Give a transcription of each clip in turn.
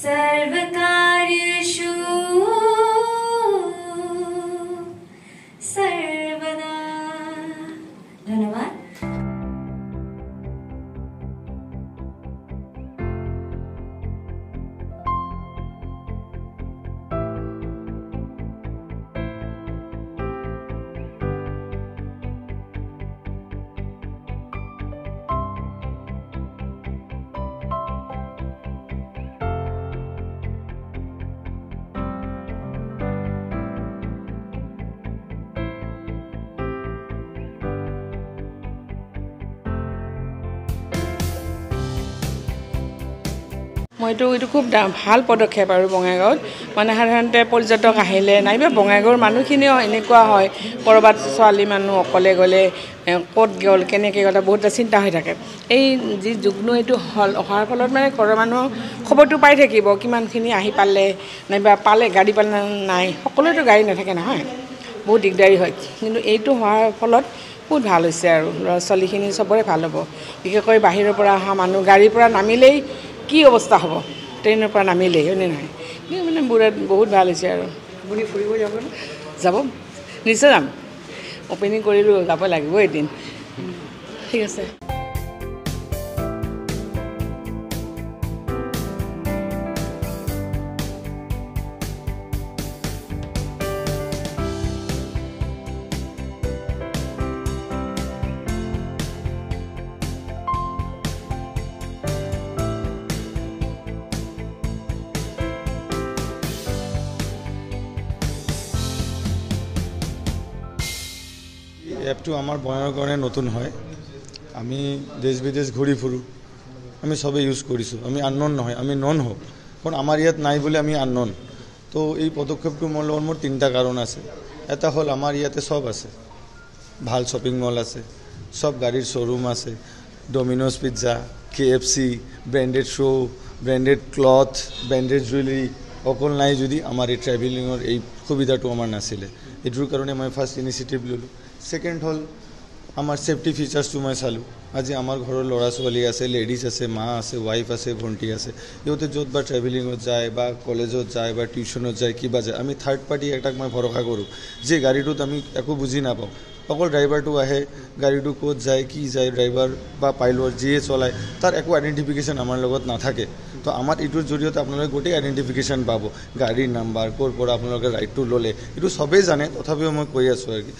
सर्वकार्येषु सर्वदा। धन्यवाद। মইতো এইটো খুব ভাল পদক্ষেপ আৰু বঙাইগাঁৱত মানে সাধাৰণতে পৰ্যটক আহিলে নাইবা বঙাইগাঁৱৰ মানুহখিনিও এনেকুৱা হয় ক'ৰবাত ছোৱালী মানুহ অকলে গ'লে ক'ত গ'ল কেনেকৈ গ'ল বহুত চিন্তা হৈ থাকে। এই যি যুগ্ম এইটো অহাৰ ফলত মানে ঘৰৰ মানুহ খবৰটো পাই থাকিব কিমানখিনি আহি পালে নাইবা পালে গাড়ী পালে নাই, সকলোৱেতো গাড়ী নাথাকে নহয়, বহুত দিগদাৰী হয়। কিন্তু এইটো হোৱাৰ ফলত বহুত ভাল হৈছে আৰু ল'ৰা ছোৱালীখিনি চবৰে ভাল হ'ব। বিশেষকৈ বাহিৰৰ পৰা অহা মানুহ গাড়ীৰ পৰা নামিলেই কি অৱস্থা হ'ব, ট্ৰেইনৰ পৰা নামিলেই হয়নে নহয়, কিন্তু মানে বহুত ভাল হৈছে আৰু। আপুনি ফুৰিব যাব ন? যাব, নিশ্চয় যাম। অপেনিং কৰিলোঁ, যাব লাগিব এদিন। ঠিক আছে। এপটো আমাৰ বনাৰ কাৰণে নতুন হয়। আমি দেশ বিদেশ ঘূৰি ফুৰোঁ, আমি সবেই ইউজ কৰিছোঁ। আমি আননন নহয়, আমি নন হওঁ, কাৰণ আমাৰ ইয়াত নাই বুলি আমি আননন। তো এই পদক্ষেপটো মোৰ লগত মোৰ 3টা কাৰণ আছে। এটা হ'ল আমাৰ ইয়াতে সব আছে, ভাল শ্বপিং মল আছে, সব গাড়ীৰ শ্ব'ৰুম আছে, Domino's pizza, KFC, branded show', branded cloth, branded jewellery অকল নাই যদি আমাৰ এই ট্ৰেভেলিঙৰ এই সুবিধাটো আমাৰ নাছিলে। এইটোৰ কাৰণে মই ফাৰ্ষ্ট ইনিচিয়েটিভ ল'লোঁ। সেকেন্ড হ'ল আমাৰ সেফটি ফিচাৰ্সটো মই চালোঁ। আজি আমাৰ ঘৰৰ ল'ৰা ছোৱালী আছে, লেডিজ আছে, মা আছে, ৱাইফ আছে, ভণ্টি আছে, ইহঁতে য'ত বা ট্ৰেভেলিঙত যায় বা কলেজত যায় বা টিউশ্যনত যায় কিবা যায়, আমি থাৰ্ড পাৰ্টি এটাক মই ভৰসা কৰোঁ যে গাড়ীটোত আমি একো বুজি নাপাওঁ, অকল ড্ৰাইভাৰটো আহে, গাড়ীটো ক'ত যায় কি যায়, ড্ৰাইভাৰ বা পাইলট যিয়ে চলায় তাৰ একো আইডেণ্টিফিকেশ্যন আমাৰ লগত নাথাকে। তো আমাৰ এইটোৰ জৰিয়তে আপোনালোকে গোটেই আইডেণ্টিফিকেশ্যন পাব, গাড়ীৰ নাম্বাৰ, ক'ৰ পৰা আপোনালোকে ৰাইডটো ল'লে, এইটো সবেই জানে, তথাপিও মই কৈ আছোঁ আৰু কি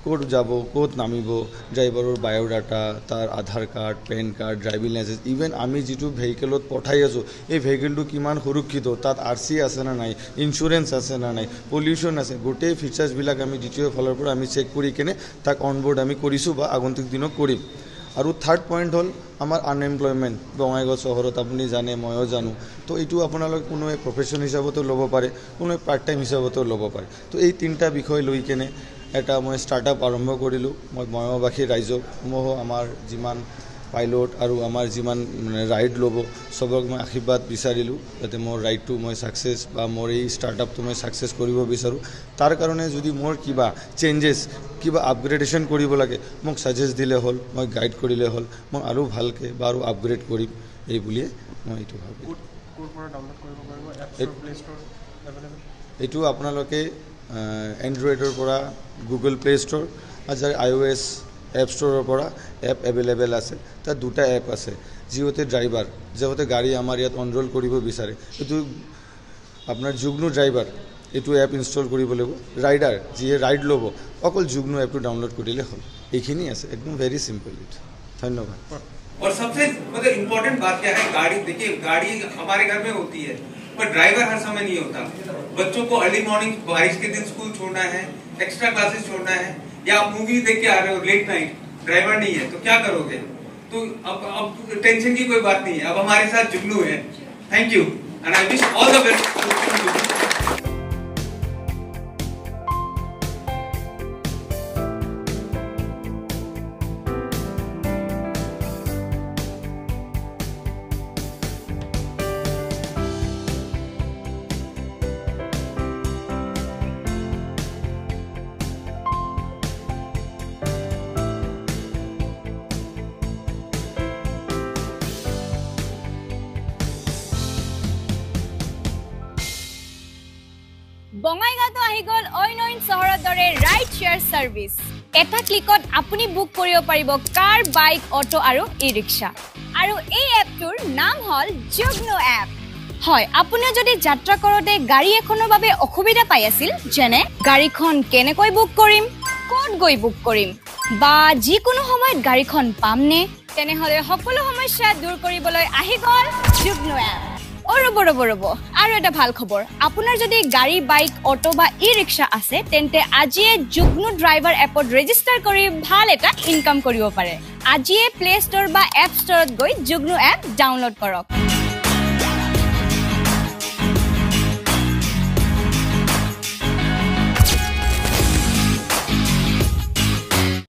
ক'ত যাব, ক'ত নামিব, ড্ৰাইভাৰৰ বায়'ডাটা, তাৰ Aadhaar card, PAN card, driving licence, even আমি যিটো ভেহিকেলত পঠাই আছোঁ এই ভেহিকেলটো কিমান সুৰক্ষিত, তাত RC আছে নে নাই, ইঞ্চুৰেঞ্চ আছে নে নাই, পলিউশ্যন আছে, গোটেই ফিচাৰ্ছবিলাক আমি DTO ফালৰ পৰা আমি চেক কৰি কিনে তাক অনবোৰ্ড আমি কৰিছোঁ বা আগন্তুক দিনত কৰিম। আৰু থাৰ্ড পইণ্ট হ'ল আমাৰ আনএমপ্লয়মেণ্ট। বঙাইগাঁও চহৰত আপুনি জানে, ময়ো জানো, তো এইটো আপোনালোকে কোনোৱে প্ৰফেশ্যন হিচাপতো ল'ব পাৰে, কোনোৱে পাৰ্ট টাইম হিচাপতো ল'ব পাৰে। তো এই 3টা বিষয় লৈ কেনে এটা মই ষ্টাৰ্টআপ আৰম্ভ কৰিলোঁ। মই বঙাইগাঁওবাসী ৰাইজক, মই আমাৰ যিমান পাইলট আৰু আমাৰ যিমান ৰাইড ল'ব চবক মই আশীৰ্বাদ বিচাৰিলোঁ যাতে মোৰ ৰাইডটো মই ছাকচেছ বা মোৰ এই ষ্টাৰ্টআপটো মই ছাকচেছ কৰিব বিচাৰোঁ। তাৰ কাৰণে যদি মোৰ কিবা চেঞ্জেছ, কিবা আপগ্ৰেডেশ্যন কৰিব লাগে মোক ছাজেষ্ট দিলে হ'ল, মই গাইড কৰিলে হ'ল, মই আৰু ভালকৈ বা আৰু আপগ্ৰেড কৰিম, এই বুলিয়ে মই এইটো ভাবোঁ। এইটো আপোনালোকে এণ্ড্ৰইডৰ পৰা গুগল প্লে ষ্ট'ৰ আৰু iOS এপ ষ্ট'ৰৰ পৰা এপ এভেইলেবল আছে। তাত 2টা এপ আছে, যিহঁতে ড্ৰাইভাৰ যিহঁতে গাড়ী আমাৰ ইয়াত অনৰোল কৰিব বিচাৰে, এইটো আপোনাৰ যুগ্ম ড্ৰাইভাৰ এইটো এপ ইনষ্টল কৰিব লাগিব, ৰাইডাৰ যিয়ে ৰাইড ল'ব অকল যুগ্ম এপটো ডাউনলোড কৰিলে হ'ল। এইখিনি আছে, একদম ভেৰি সিম্পল। ধন্যবাদ। और सबसे मतलब इम्पोर्टेंट बात क्या है, गाड़ी देखिए, गाड़ी हमारे घर में होती है पर ड्राइवर हर समय नहीं होता। बच्चों को अर्ली मॉर्निंग बारिश के दिन स्कूल छोड़ना है, एक्स्ट्रा क्लासेस छोड़ना है, या आप मूवी देख के आ रहे हो लेट नाइट, ड्राइवर नहीं है तो क्या करोगे? तो अब टेंशन की कोई बात नहीं है, अब हमारे साथ जुगनू है। Thank you and I wish all the best. বঙাইগাঁৱত আহি গ'ল অইন চহৰৰ দৰে ৰাইড শ্বেয়াৰ সাৰ্ভিস এটা ক্লিকত আপুনি বুক কৰিব পাৰিব কাৰ বাইক অটো আৰু ই-ৰিক্সা আৰু এই এপটোৰ নাম হ'ল যুগ্নো এপ হয় আপুনি যদি যাত্ৰা কৰোতে গাড়ী এখনৰ বাবে অসুবিধা পাই আছিল যেনে গাড়ীখন কেনেকৈ বুক কৰিম ক'ত গৈ বুক কৰিম বা যিকোনো সময়ত গাড়ীখন পামনে তেনেহলে সকলো সমস্যা দূৰ কৰিবলৈ আহি গ'ল যুগ্নো এপ ৰব আৰু এটা ভাল খবৰ আপোনাৰ যদি গাড়ী বাইক অটো বা ই-ৰিক্সা আছে তেন্তে আজিয়ে যুগ্নো ড্ৰাইভাৰ এপত ৰেজিষ্টাৰ কৰি ভাল এটা ইনকাম কৰিব পাৰে আজিয়ে প্লে ষ্ট'ৰ বা এপ ষ্ট'ৰত গৈ যুগ্নো এপ ডাউনলোড কৰক